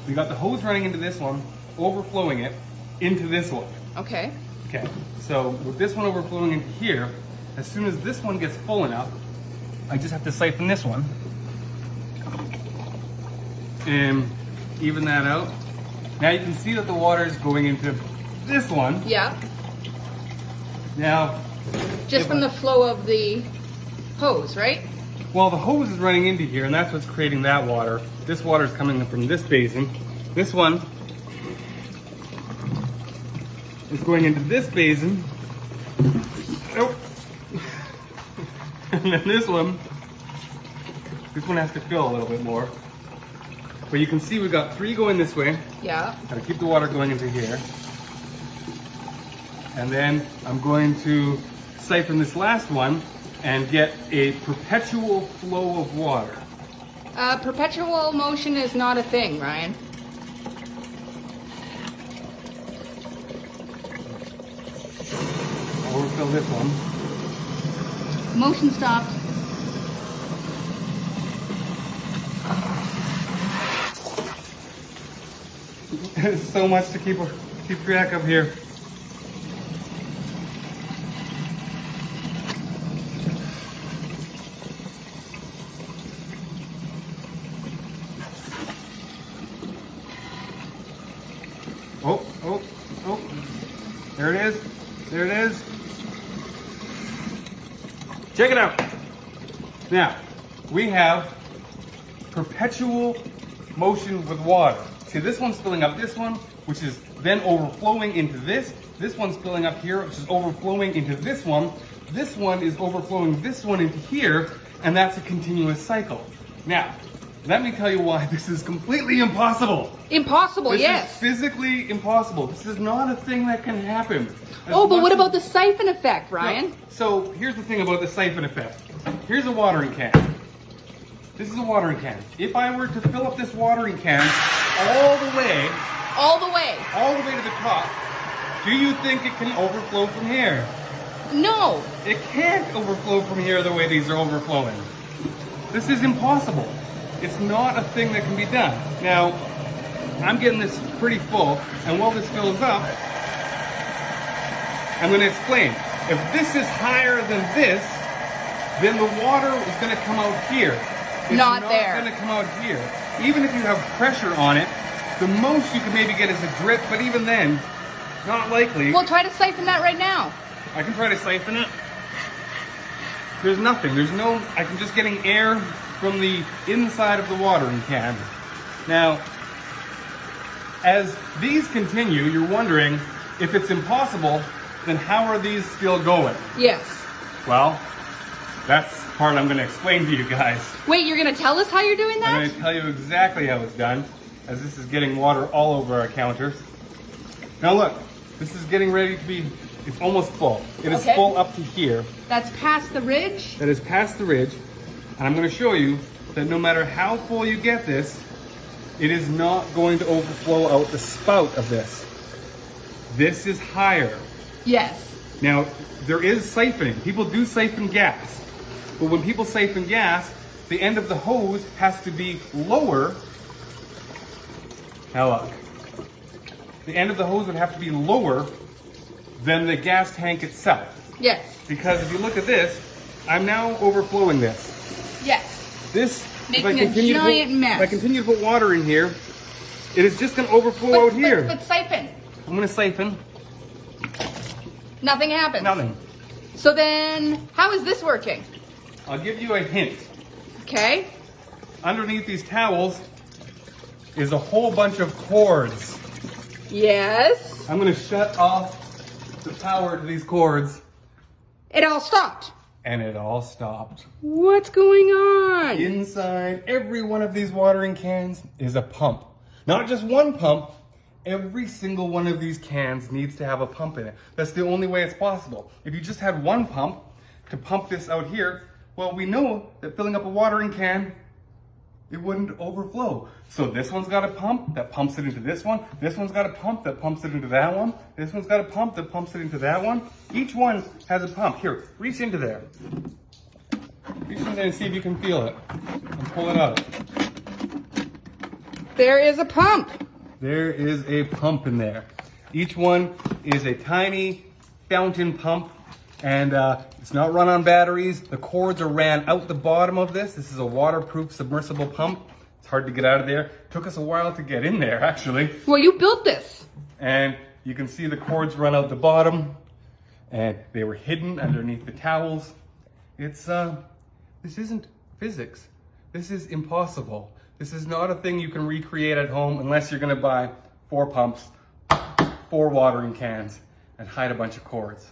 we got the hose running into this one, overflowing it into this one. Okay. Okay, so with this one overflowing into here, as soon as this one gets full enough, I just have to siphon this one and even that out. Now you can see that the water is going into this one. Yeah. Now, Just from the flow of the hose, right? well, the hose is running into here, and that's what's creating that water. This water is coming from this basin. This one is going into this basin. Oh. And then this one has to fill a little bit more. But you can see we've got 3 going this way. Yeah. Gotta keep the water going into here. And then I'm going to siphon this last one and get a perpetual flow of water. Perpetual motion is not a thing, Ryan. I'll overfill this one. Motion stopped. There's so much to keep track of here. Oh. There it is. There it is. Check it out. Now, we have perpetual motion with water. See, this one's filling up this one, which is then overflowing into this. This one's filling up here, which is overflowing into this one. This one is overflowing this one into here, and that's a continuous cycle. Now, let me tell you why this is completely impossible. Impossible, This yes. is physically impossible. This is not a thing that can happen. Oh, but what about the siphon effect, Ryan? So here's the thing about the siphon effect. Here's a watering can. This is a watering can. If I were to fill up this watering can all the way to the top, do you think it can overflow from here? No. It can't overflow from here the way these are overflowing. This is impossible. It's not a thing that can be done. Now, I'm getting this pretty full, and while this fills up, I'm going to explain. If this is higher than this, then the water is going to come out here. It's Not not there. going to come out here. Even if you have pressure on it, the most you can maybe get is a drip, but even then, not likely. Well, try to siphon that right now. I can try to siphon it. There's nothing. I'm just getting air from the inside of the watering can. Now, as these continue, you're wondering if it's impossible, then how are these still going? Yes. Well, that's the part I'm going to explain to you guys. Wait, you're going to tell us how you're doing I'm that? going to tell you exactly how it's done, as this is getting water all over our counters. Now look, this is getting ready to be, it's almost full. It is Okay. full up to here. That's past the ridge? That is past the ridge, and I'm going to show you that no matter how full you get this, it is not going to overflow out the spout of this. This is higher. Yes. Now, there is siphoning. People do siphon gas, but when people siphon gas, the end of the hose has to be lower. Now look, the end of the hose would have to be lower than the gas tank itself. Yes. Because if you look at this, I'm now overflowing this. Yes. This, Making a giant mess. If I continue to put water in here, it is just going to overflow out here. But siphon. I'm going to siphon. Nothing happens. Nothing. So then, how is this working? I'll give you a hint. Okay. Underneath these towels is a whole bunch of cords. Yes. I'm going to shut off the power to these cords. It all stopped. And it all stopped. What's going on? Inside every one of these watering cans is a pump. Not just one pump. Every single one of these cans needs to have a pump in it. That's the only way it's possible. If you just had one pump to pump this out here, well, we know that filling up a watering can, it wouldn't overflow. So this one's got a pump that pumps it into this one. This one's got a pump that pumps it into that one. This one's got a pump that pumps it into that one. Each one has a pump. Here, reach into there. Reach in there and see if you can feel it. And pull it out. There is a pump. There is a pump in there. Each one is a tiny fountain pump, and it's not run on batteries. The cords are ran out the bottom of this. This is a waterproof submersible pump. It's hard to get out of there. Took us a while to get in there, actually. Well, you built this. And you can see the cords run out the bottom, and they were hidden underneath the towels. This isn't physics. This is impossible. This is not a thing you can recreate at home unless you're gonna buy 4 pumps, 4 watering cans, and hide a bunch of cords.